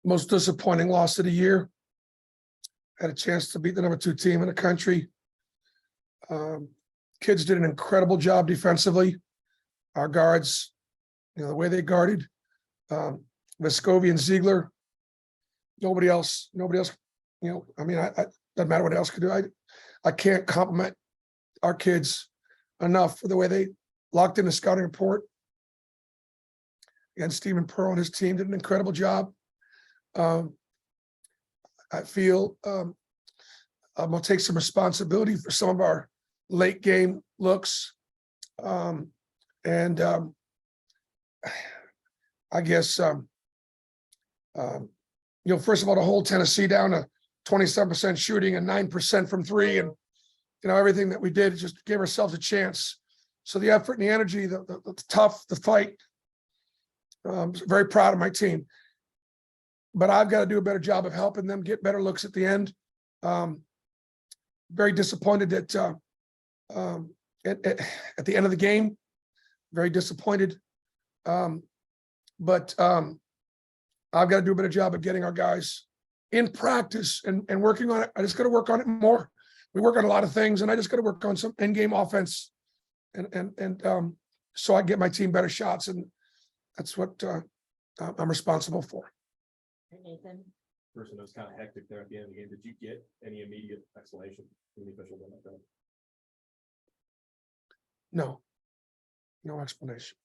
most disappointing loss of the year. Had a chance to beat the #2 team in the country. Kids did an incredible job defensively. Our guards, the way they guarded, Vescovi and Ziegler. Nobody else, I mean, I doesn't matter what else could do. I can't compliment our kids enough for the way they locked in the scouting report. And Stephen Pearl and his team did an incredible job. I feel I'm gonna take some responsibility for some of our late game looks. I guess first of all, to hold Tennessee down to 27% shooting and 9% from three, and everything that we did just gave ourselves a chance. So the effort and the energy, the tough, the fight. Very proud of my team, but I've got to do a better job of helping them get better looks at the end. Very disappointed that at the end of the game, very disappointed. But I've got to do a better job of getting our guys in practice and working on it. I just got to work on it more. We work on a lot of things, and I just got to work on some in-game offense, and so I get my team better shots, and that's what I'm responsible for. Nathan? Person that was kind of hectic there at the end of the game. Did you get any immediate explanation from the official? No explanation.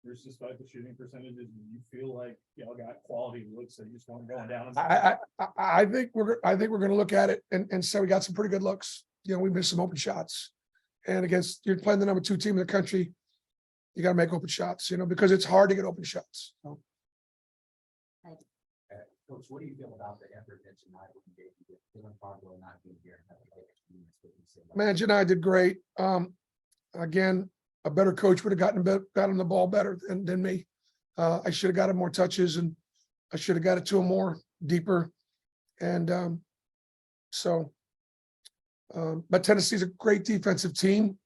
Bruce, despite the shooting percentages, do you feel like y'all got quality looks that you just want going down? I think we're going to look at it and say we got some pretty good looks. We missed some open shots, and you're playing the #2 team in the country. You got to make open shots, because it's hard to get open shots. So. Coach, what do you feel about the effort that Janai gave you? Feeling Fargo not being here. Man, Janai did great. Again, a better coach would have got him the ball better than me. I should have got him more touches, and I should have got it to him more deeper. And but Tennessee's a great defensive team,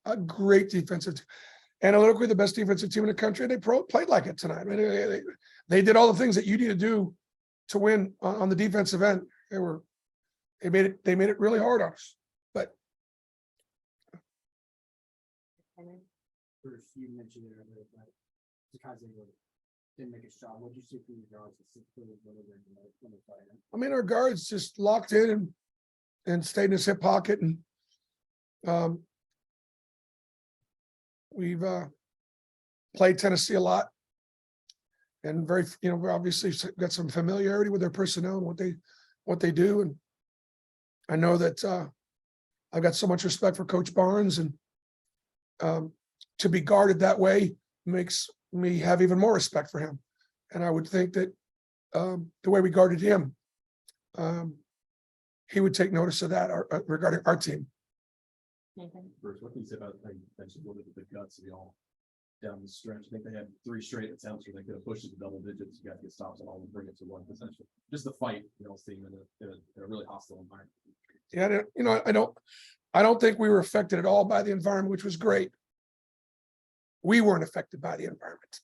analytically the best defensive team in the country. They played like it tonight. I mean, they did all the things that you need to do to win on the defensive end. They made it really hard on us. But Bruce, you mentioned it earlier, but because they didn't make a shot, what did you see from your guards? I mean, our guards just locked in and stayed in his hip pocket, and we've played Tennessee a lot, and we're obviously got some familiarity with their personnel and what they do, and I know that I've got so much respect for Coach Barnes, and to be guarded that way makes me have even more respect for him. And I would think that the way we guarded him, he would take notice of that regarding our team. Bruce, what can you say about how you mentioned a little bit of the guts of y'all down the stretch? I think they had 3 straight attempts where they could have pushed it to double digits. You got to get stops on all and bring it to 1 possession. Just the fight, seeing in a really hostile environment. Yeah, I don't think we were affected at all by the environment, which was great. We weren't affected by the environment.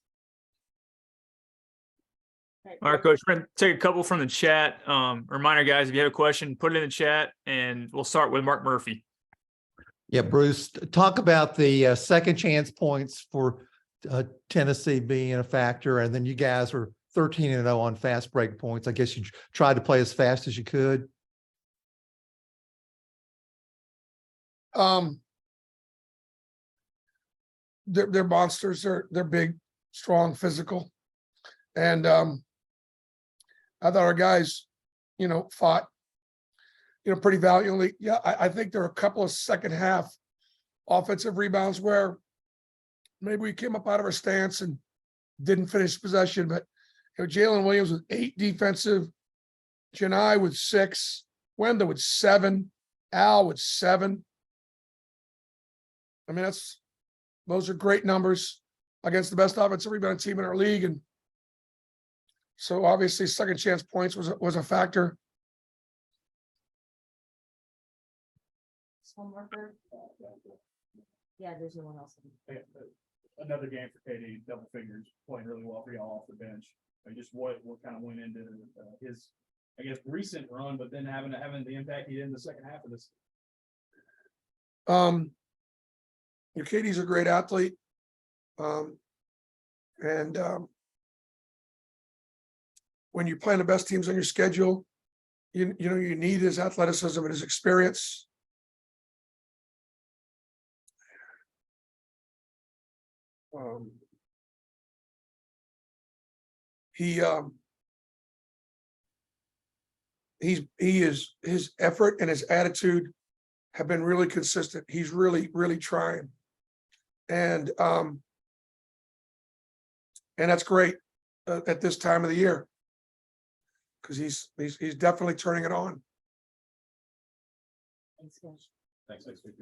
All right, Coach, we're going to take a couple from the chat. Reminder, guys, if you have a question, put it in the chat, and we'll start with Mark Murphy. Yeah, Bruce, talk about the second chance points for Tennessee being a factor, and then you guys were 13-0 on fast break points. I guess you tried to play as fast as you could. They're monsters. They're big, strong, physical, and I thought our guys, fought, pretty valiantly. Yeah, I think there are a couple of second half offensive rebounds where maybe we came up out of our stance and didn't finish possession. But Jalen Williams with 8 defensive, Janai with 6, Wendell with 7, Al with 7. I mean, those are great numbers against the best offensive rebound team in our league. And so obviously second chance points was a factor. One more. Yeah, there's no one else. another game for KD, double figures, playing really well for y'all off the bench. And just what kind of went into his, I guess, recent run, but then having the impact he did in the second half of this. Katie's a great athlete. And when you're playing the best teams on your schedule, you know, you need his athleticism and his experience. His effort and his attitude have been really consistent. He's really, really trying. And that's great at this time of the year. Because he's definitely turning it on. Thanks, Victor.